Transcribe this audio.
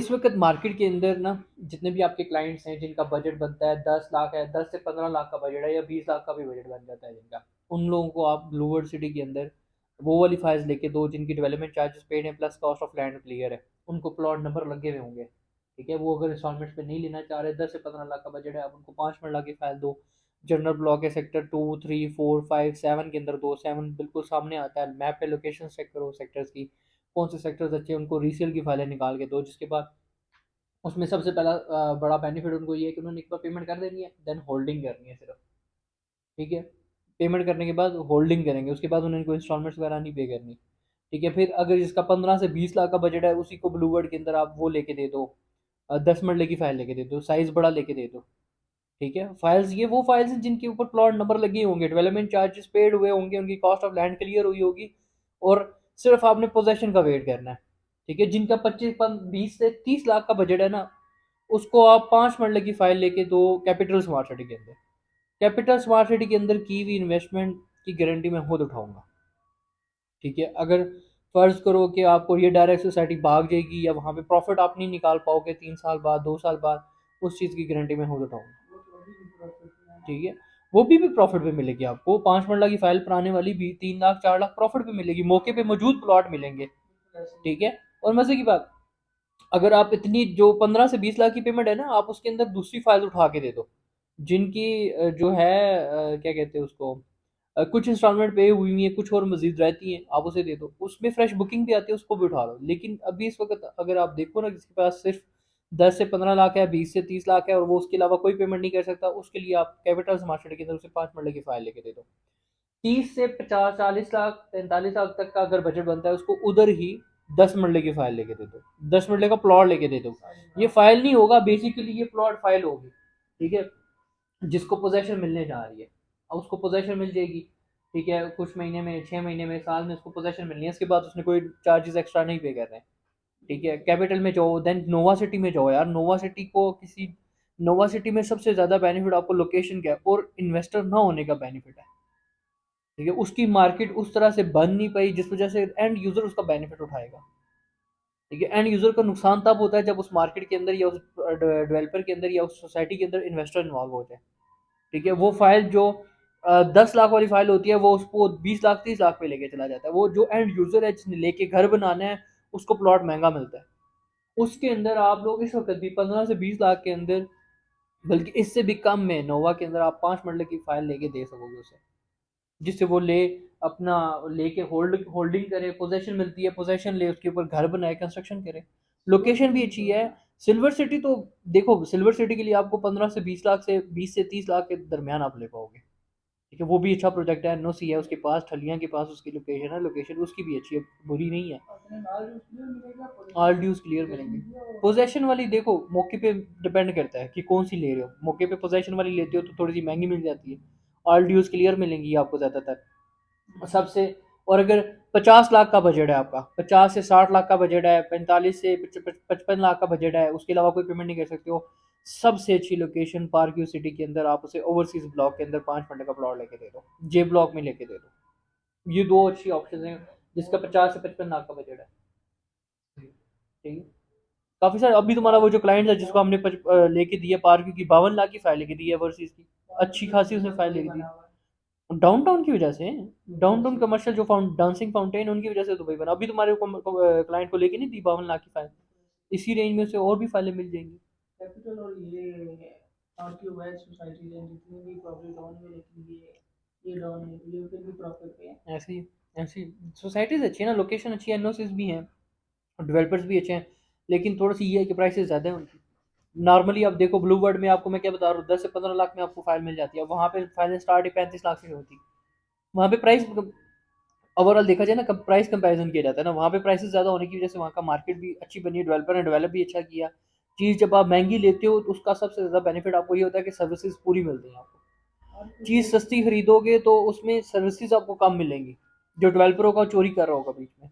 इस वक्त मार्केट के अंदर ना जितने भी आपके क्लाइंट्स हैं जिनका बजट बनता है 10 लाख है, 10 से 15 लाख का बजट है या 20 लाख का भी बजट बन जाता है जिनका, उन लोगों को आप ब्लू वर्ल्ड सिटी के अंदर वो वाली फाइल्स लेके दो जिनकी डेवलपमेंट चार्जेस पेड हैं plus cost of land clear है, उनको प्लॉट नंबर लगे हुए होंगे। ठीक है, वो अगर इंस्टॉलमेंट पे नहीं लेना चाह रहे, 10 से 15 लाख का बजट है, आप उनको 5 मिनट की फाइल दो। जनरल ब्लॉक है सेक्टर 2, 3, 4, 5, 7 के अंदर दो, 7 बिल्कुल सामने आता है मैप पे, लोकेशन चेक करो सेक्टर्स की, कौन से सेक्टर्स अच्छे हैं, उनको रीसेल की फाइलें निकाल के दो। जिसके बाद उसमें सबसे पहला बड़ा बेनिफिट उनको ये है कि उन्होंने एक बार पेमेंट कर देनी है, देन होल्डिंग करनी है सिर्फ। ठीक है, पेमेंट करने के बाद होल्डिंग करेंगे, उसके बाद उन्हें कोई इंस्टॉलमेंट्स वगैरह नहीं पे करनी। ठीक है, फिर अगर जिसका 15 से 20 लाख का बजट है उसी को ब्लू वर्ड के अंदर आप वो लेके दे दो, 10 मरले की फाइल लेके दे दो, साइज बड़ा लेके दे दो। ठीक है, फाइल्स ये वो फाइल्स हैं जिनके ऊपर प्लॉट नंबर लगे होंगे, डेवलपमेंट चार्जेस पेड हुए होंगे, उनकी कॉस्ट ऑफ लैंड क्लियर हुई होगी, और सिर्फ आपने पोजेशन का वेट करना है। ठीक है, जिनका 25 20 से 30 लाख का बजट है ना, उसको आप 5 मरले की फाइल लेके दो कैपिटल स्मार्ट सिटी के अंदर। कैपिटल स्मार्ट सिटी के अंदर की हुई इन्वेस्टमेंट की गारंटी मैं खुद उठाऊंगा। ठीक है, अगर फर्ज करो कि आपको ये डायरेक्ट सोसाइटी भाग जाएगी या वहाँ पे प्रॉफिट आप नहीं निकाल पाओगे 3 साल बाद 2 साल बाद, उस चीज़ की गारंटी मैं खुद उठाऊंगा। ठीक है, वो भी प्रॉफिट पे मिलेगी आपको, 5 मरला की फाइल पुराने वाली भी 3 लाख 4 लाख प्रॉफिट पे मिलेगी, मौके पे मौजूद प्लॉट मिलेंगे। ठीक है, और मजे की बात, अगर आप इतनी जो 15 से 20 लाख की पेमेंट है ना, आप उसके अंदर दूसरी फाइल उठा के दे दो जिनकी जो है क्या कहते हैं उसको, कुछ इंस्टॉलमेंट पे हुई है, कुछ और मजीद रहती हैं, आप उसे दे दो, उसमें फ्रेश बुकिंग भी आती है, उसको भी उठा लो। लेकिन अभी इस वक्त अगर आप देखो ना, किसी के पास सिर्फ 10 से 15 लाख है, 20 से 30 लाख है, और वो उसके अलावा कोई पेमेंट नहीं कर सकता, उसके लिए आप कैपिटल स्मार्ट के अंदर उसे 5 मरले की फाइल लेके दे दो। 30 से 50 40 लाख 45 लाख तक का अगर बजट बनता है, उसको उधर ही 10 मरले की फाइल लेके दे दो, 10 मरले का प्लॉट लेके दे दो। ये फाइल नहीं होगा, बेसिकली ये प्लॉट फाइल होगी। ठीक है, जिसको पोजेशन मिलने जा रही है, अब उसको पोजेशन मिल जाएगी। ठीक है, कुछ महीने में, 6 महीने में, साल में उसको पोजेशन मिलनी है, इसके बाद उसने कोई चार्जेस एक्स्ट्रा नहीं पे कर रहे हैं। ठीक है, कैपिटल में जाओ, देन नोवा सिटी में जाओ यार, नोवा सिटी को किसी, नोवा सिटी में सबसे ज़्यादा बेनिफिट आपको लोकेशन का है और इन्वेस्टर ना होने का बेनिफिट है। ठीक है, उसकी मार्केट उस तरह से बन नहीं पाई जिस वजह से एंड यूज़र उसका बेनिफिट उठाएगा। ठीक है, एंड यूज़र का नुकसान तब होता है जब उस मार्केट के अंदर या उस डेवलपर के अंदर या उस सोसाइटी के अंदर इन्वेस्टर इन्वॉल्व हो जाए। ठीक है, वो फाइल जो 10 लाख वाली फाइल होती है वो उसको 20 लाख 30 लाख पे लेके चला जाता है, वो जो एंड यूज़र है जिसने लेके घर बनाना है उसको प्लॉट महंगा मिलता है। उसके अंदर आप लोग इस वक्त भी 15 से 20 लाख के अंदर, बल्कि इससे भी कम में, नोवा के अंदर आप 5 मरले की फाइल लेके दे सकोगे उसे, जिससे वो ले अपना लेके होल्डिंग करे, पोजेशन मिलती है, पोजेशन ले उसके ऊपर घर बनाए, कंस्ट्रक्शन करे, लोकेशन भी अच्छी है। सिल्वर सिटी तो देखो, सिल्वर सिटी के लिए आपको 15 से 20 लाख से 20 से 30 लाख के दरमियान आप ले पाओगे। ठीक है, वो भी अच्छा प्रोजेक्ट है, एनओसी है उसके पास, ठलियां के पास उसकी लोकेशन है, लोकेशन उसकी भी अच्छी है, बुरी नहीं है, ऑल ड्यूज क्लियर मिलेंगे। पोजेशन वाली देखो मौके पे डिपेंड करता है कि कौन सी ले रहे हो, मौके पे पोजेशन वाली लेते हो तो थोड़ी सी महंगी मिल जाती है, ऑल ड्यूज क्लियर मिलेंगी आपको ज़्यादातर सबसे। और अगर 50 लाख का बजट है आपका, 50 से 60 लाख का बजट है, 45 से 55 लाख का बजट है, उसके अलावा कोई पेमेंट नहीं कर सकते हो, सबसे अच्छी लोकेशन पार्क यू सिटी के अंदर आप उसे ओवरसीज ब्लॉक के अंदर 5 मरले का प्लॉट लेके दे दो, जे ब्लॉक में लेके दे दो। ये दो अच्छी ऑप्शन है जिसका 50 से 55 लाख का बजट है। ठीक है, काफी सारे, अभी तुम्हारा वो जो क्लाइंट है जिसको हमने लेके दिया पार्क की 52 लाख की फाइल लेके दी है ओवरसीज की, अच्छी खासी उसने फाइल लेके दी डाउनटाउन की वजह से। डाउनटाउन कमर्शियल जो डांसिंग फाउंटेन, उनकी वजह से दुबई बना। अभी तुम्हारे क्लाइंट को लेके नहीं दी 52 लाख की फाइल, इसी रेंज में से और भी फाइलें मिल जाएंगी। कैपिटल और ये आपकी वेल्थ सोसाइटी है जितनी भी प्रॉफिट डाउन में, लेकिन ये डाउन है, ये फिर भी प्रॉफिट पे है। ऐसी ऐसी सोसाइटीज अच्छी है ना, लोकेशन अच्छी है, एनओसीज भी हैं, डेवलपर्स भी अच्छे हैं, लेकिन थोड़ी सी ये है कि प्राइसेस ज़्यादा है उनकी। नॉर्मली आप देखो ब्लू वर्ड में आपको मैं क्या बता रहा हूँ, 10 से 15 लाख में आपको फाइल मिल जाती है, वहाँ पे फाइल स्टार्ट ही 35 लाख से होती है। वहाँ पे प्राइस ओवरऑल देखा जाए ना, कब प्राइस कंपैरिजन किया जाता है ना, वहाँ पे प्राइसेस ज़्यादा होने की वजह से वहाँ का मार्केट भी अच्छी बनी है, डेवलपर ने डेवलप भी अच्छा किया। चीज़ जब आप महंगी लेते हो तो उसका सबसे ज़्यादा बेनिफिट आपको ये होता है कि सर्विसेज पूरी मिलती हैं आपको। चीज़ सस्ती खरीदोगे तो उसमें सर्विसेज आपको कम मिलेंगी, जो डेवलपरों का चोरी कर रहा होगा बीच में।